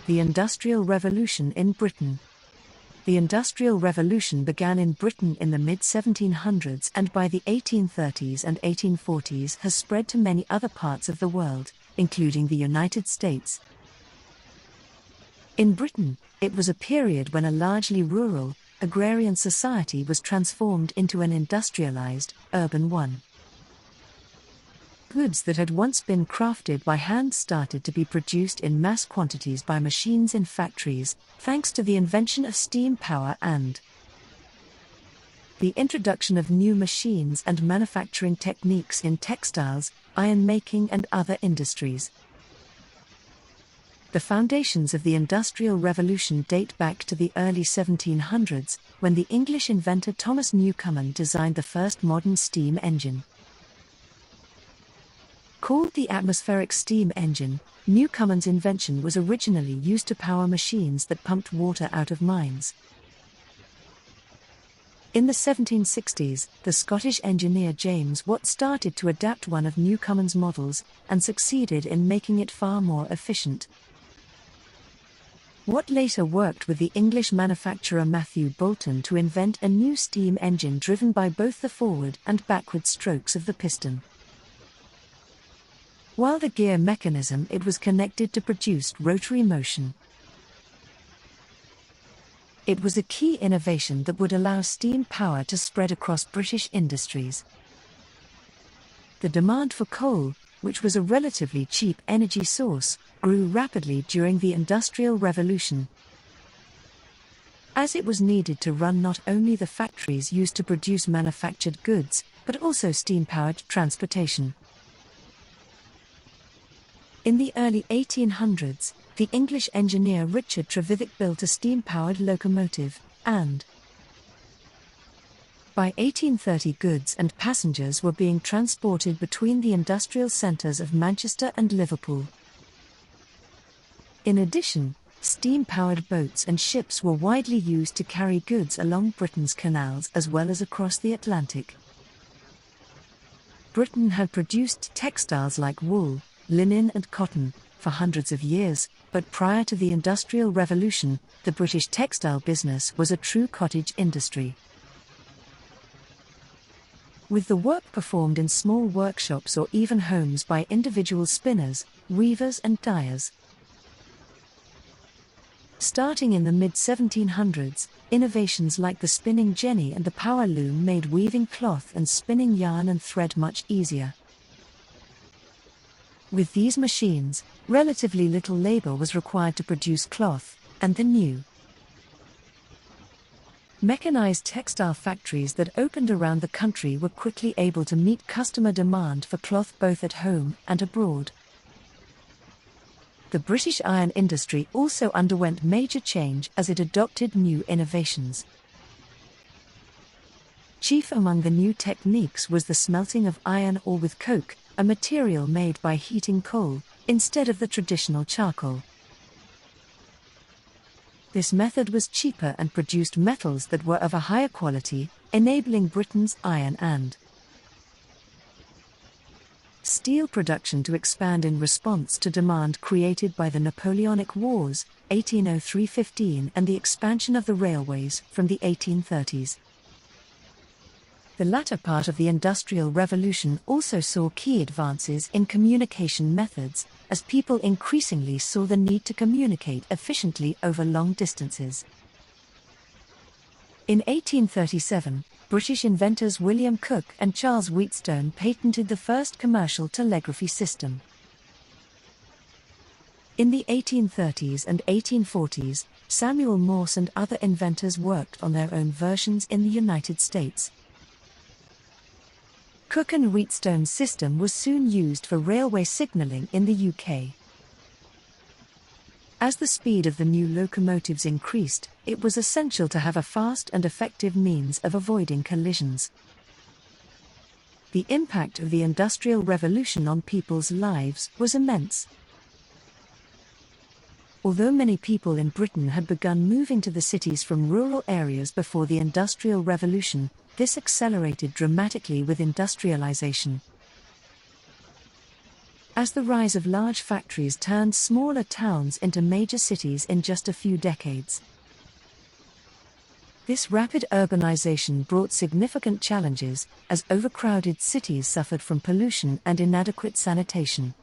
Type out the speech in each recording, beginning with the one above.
The Industrial Revolution in Britain. The Industrial Revolution began in Britain in the mid-1700s and by the 1830s and 1840s has spread to many other parts of the world, including the United States. In Britain, it was a period when a largely rural, agrarian society was transformed into an industrialized, urban one. Goods that had once been crafted by hand started to be produced in mass quantities by machines in factories, thanks to the invention of steam power and the introduction of new machines and manufacturing techniques in textiles, iron making and other industries. The foundations of the Industrial Revolution date back to the early 1700s, when the English inventor Thomas Newcomen designed the first modern steam engine. Called the atmospheric steam engine, Newcomen's invention was originally used to power machines that pumped water out of mines. In the 1760s, the Scottish engineer James Watt started to adapt one of Newcomen's models, and succeeded in making it far more efficient. Watt later worked with the English manufacturer Matthew Boulton to invent a new steam engine driven by both the forward and backward strokes of the piston. While the gear mechanism it was connected to produced rotary motion. It was a key innovation that would allow steam power to spread across British industries. The demand for coal, which was a relatively cheap energy source, grew rapidly during the Industrial Revolution, as it was needed to run not only the factories used to produce manufactured goods, but also steam-powered transportation. In the early 1800s, the English engineer Richard Trevithick built a steam-powered locomotive, and by 1830 goods and passengers were being transported between the industrial centres of Manchester and Liverpool. In addition, steam-powered boats and ships were widely used to carry goods along Britain's canals as well as across the Atlantic. Britain had produced textiles like wool, linen and cotton, for hundreds of years, but prior to the Industrial Revolution, the British textile business was a true cottage industry, with the work performed in small workshops or even homes by individual spinners, weavers and dyers. Starting in the mid-1700s, innovations like the spinning jenny and the power loom made weaving cloth and spinning yarn and thread much easier. With these machines, relatively little labor was required to produce cloth, and the new mechanized textile factories that opened around the country were quickly able to meet customer demand for cloth both at home and abroad. The British iron industry also underwent major change as it adopted new innovations. Chief among the new techniques was the smelting of iron ore with coke, a material made by heating coal, instead of the traditional charcoal. This method was cheaper and produced metals that were of a higher quality, enabling Britain's iron and steel production to expand in response to demand created by the Napoleonic Wars, 1803–15, and the expansion of the railways from the 1830s. The latter part of the Industrial Revolution also saw key advances in communication methods, as people increasingly saw the need to communicate efficiently over long distances. In 1837, British inventors William Cooke and Charles Wheatstone patented the first commercial telegraphy system. In the 1830s and 1840s, Samuel Morse and other inventors worked on their own versions in the United States. Cooke and Wheatstone's system was soon used for railway signalling in the UK. As the speed of the new locomotives increased, it was essential to have a fast and effective means of avoiding collisions. The impact of the Industrial Revolution on people's lives was immense. Although many people in Britain had begun moving to the cities from rural areas before the Industrial Revolution, this accelerated dramatically with industrialization. as the rise of large factories turned smaller towns into major cities in just a few decades. This rapid urbanization brought significant challenges, as overcrowded cities suffered from pollution and inadequate sanitation.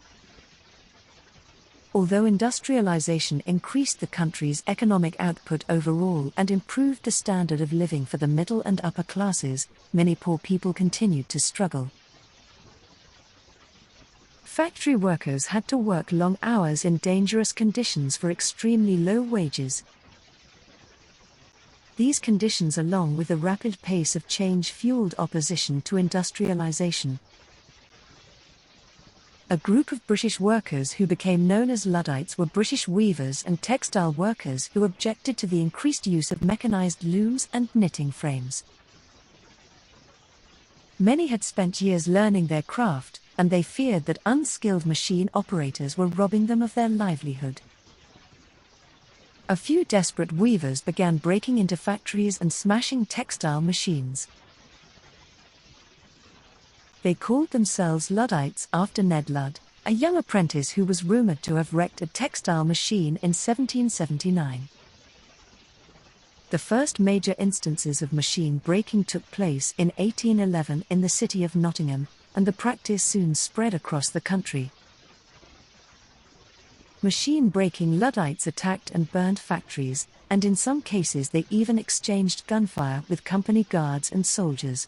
Although industrialization increased the country's economic output overall and improved the standard of living for the middle and upper classes, many poor people continued to struggle. Factory workers had to work long hours in dangerous conditions for extremely low wages. These conditions, along with the rapid pace of change, fueled opposition to industrialization. A group of British workers who became known as Luddites were British weavers and textile workers who objected to the increased use of mechanized looms and knitting frames. Many had spent years learning their craft, and they feared that unskilled machine operators were robbing them of their livelihood. A few desperate weavers began breaking into factories and smashing textile machines. They called themselves Luddites after Ned Ludd, a young apprentice who was rumored to have wrecked a textile machine in 1779. The first major instances of machine breaking took place in 1811 in the city of Nottingham, and the practice soon spread across the country. Machine-breaking Luddites attacked and burned factories, and in some cases they even exchanged gunfire with company guards and soldiers.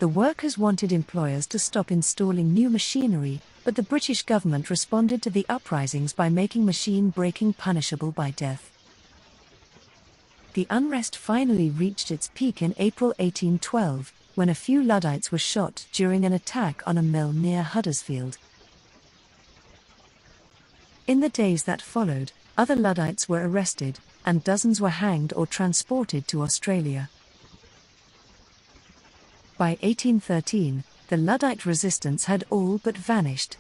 The workers wanted employers to stop installing new machinery, but the British government responded to the uprisings by making machine-breaking punishable by death. The unrest finally reached its peak in April 1812, when a few Luddites were shot during an attack on a mill near Huddersfield. In the days that followed, other Luddites were arrested, and dozens were hanged or transported to Australia. By 1813, the Luddite resistance had all but vanished.